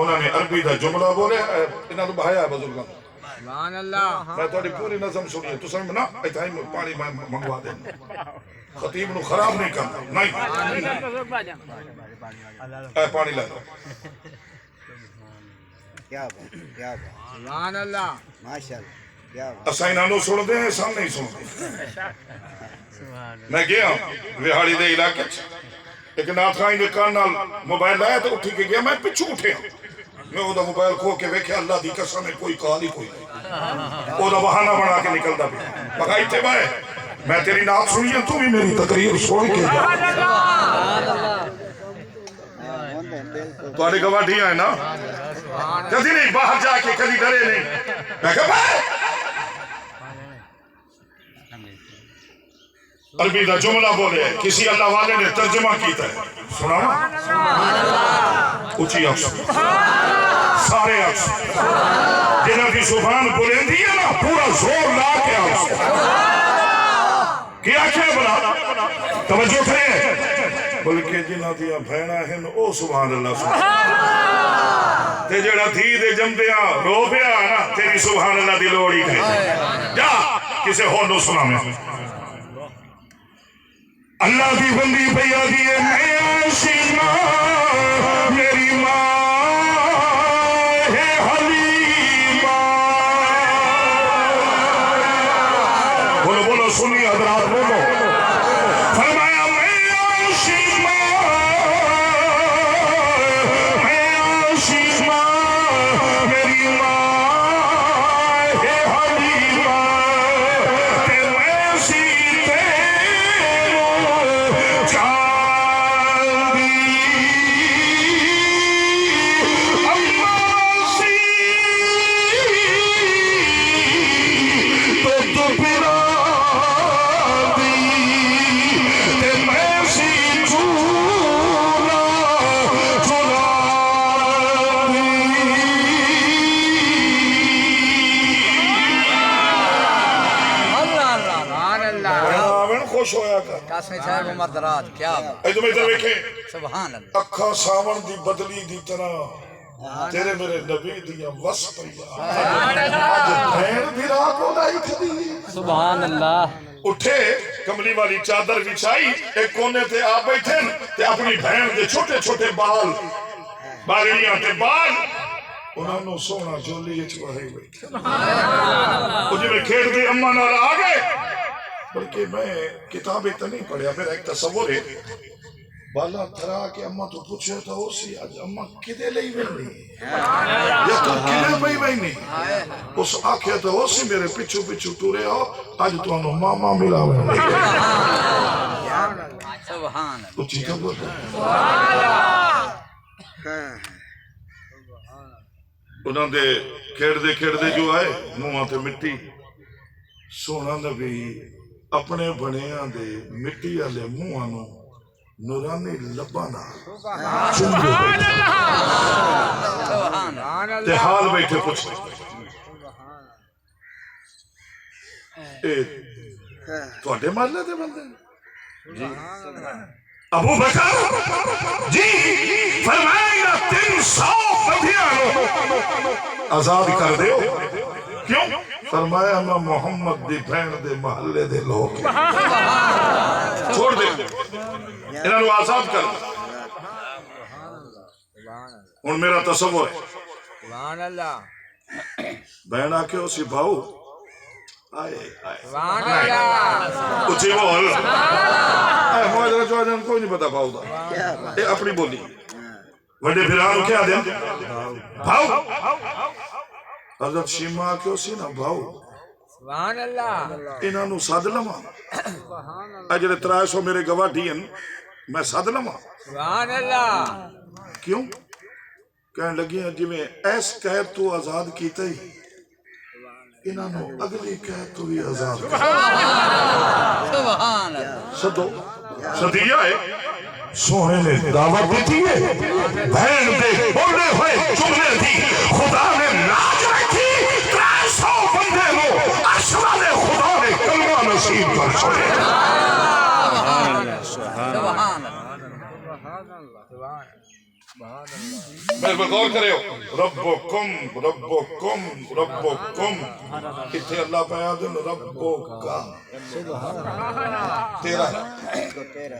उन्होंने अरबी का जुमला बोले इन्होंने बहाया बुजुर्गों सुभान अल्लाह मैं थोड़ी पूरी नज़म सुनी तुम ना इतना ही पानी मंगवा दे खतीब नु खराब नहीं करना नहीं पानी ला क्या बात सुभान अल्लाह माशाल्लाह क्या बात असा इन्हों सुनते हैं सामने ही सुनते मैं गया विहाड़ी के इलाके एक नाथाई ने कान नाल मोबाइल लाया तो उठी के गया मैं पिछू उठे मैं ओदा मोबाइल खो के वेख्या अल्लाह दी कसम है कोई काल ही कोई ओदा बहाना बना के निकलदा पे मगा इथे मैं तेरी नात सुनी है तू भी मेरी तकरीर सुन के तुम्हारी गवाहियां है ना कभी नहीं बाहर जाके कभी डरे नहीं मैं कहा अरबी का जुमला बोले किसी अल्लाह वाले ने तर्जुमा किया है सुना ऊंची अक्स सारे अक्स जिन्हों की जुबान बुलंदी है ना पूरा जोर ला के अक्स क्या क्या बना तवज्जो करें बल्कि जिन्हों दियां भैणा हैं ओ सुभान अल्लाह ते जेड़ा धी दे जमदियां रो पिया ना तेरी सुभान अल्लाह दी लोड़ ही है जा किसे होर नु सुनावे अल्लाह की बंदी भैया दी मेरी माँ है हलीमा बोलो बोलो सुनिए हजरात बोलो फरमाया मैं आशिमा मेरी माँ है हलीमा ते वैसी क्या सुभान अल्लाह अखा सावन दी बदली दी तरह तेरे मेरे नबी दियां वस पईया आज भैन भी रात होलाई खदी सुभान अल्लाह उठे कमली वाली चादर बिछाई एक कोने ते आ बैठे ते अपनी बहन दे छोटे छोटे बाल बालियां ते बाल उन्होंने सोना जोली च वही बैठे ओ जिवें खेड़दी अम्मा नाल आ गए बल्कि मैं किताबें तो नहीं पढ़िया मेरा एक तस्वुर है बाला थरा के अम्मा तो पूछे तो उसी आज अम्मा किदे लई वेनी या तो किदे पई वेनी उस आखे तो उसी मेरे पिछू पिछू टुरे हो आज तुहानू मामा मिलावे सुभान अल्लाह उची का बोल उन्हां दे खेड़दे जो आए मुंहां ते मिट्टी सोना नबी अपने बनिया दे मिट्टी वाले मुंहां नू नूरानी लब्बां नाल ते हाल बैठे पूछ ए ਤੁਹਾਡੇ ਮਹੱਲੇ ਦੇ ਬੰਦੇ जी अबू बकर जी फरमाया 300 बंदियां आजाद कर दो क्यों फरमाया मैं मोहम्मद दी बहन दे महल्ले दे लोग छोड़ दे इन्हां नु आजाद कर हुन मेरा तसव्वुर है सुभान अल्लाह बहन आके उसी भाऊ आए आए सुभान अल्लाह उची बोल आए मोहम्मद रसूल को नहीं पता भाऊ दा ये अपनी बोली वड्डे फिरान क्या दे भाऊ हजरत शीमा क्यों सी ना भाऊ सुभान अल्लाह इन्हां नु सद लवा आ जेड़े 300 मेरे गवाही हैं मैं सद लवा सुभान अल्लाह क्यों कहने लगी जिवें ऐस कैद तू आजाद कीता ही इन्हां नु अगली कैद तू भी आजाद सुभान अल्लाह सदो सदिया है सोने ने दावत दी है बहन दे बोले हुए जुमले दी खुदा ने लाज रखी 300 बंदे को अशरा ने खुदा ने कलमा नसीब कर छोड़े। सुभान अल्लाह सुभान अल्लाह सुभान मेरे पर गौर करो, रब्बुकुम रब्बुकुम रब्बुकुम, किथे अल्लाह पाया दिन रब्बुका सुबह तेरा को तेरा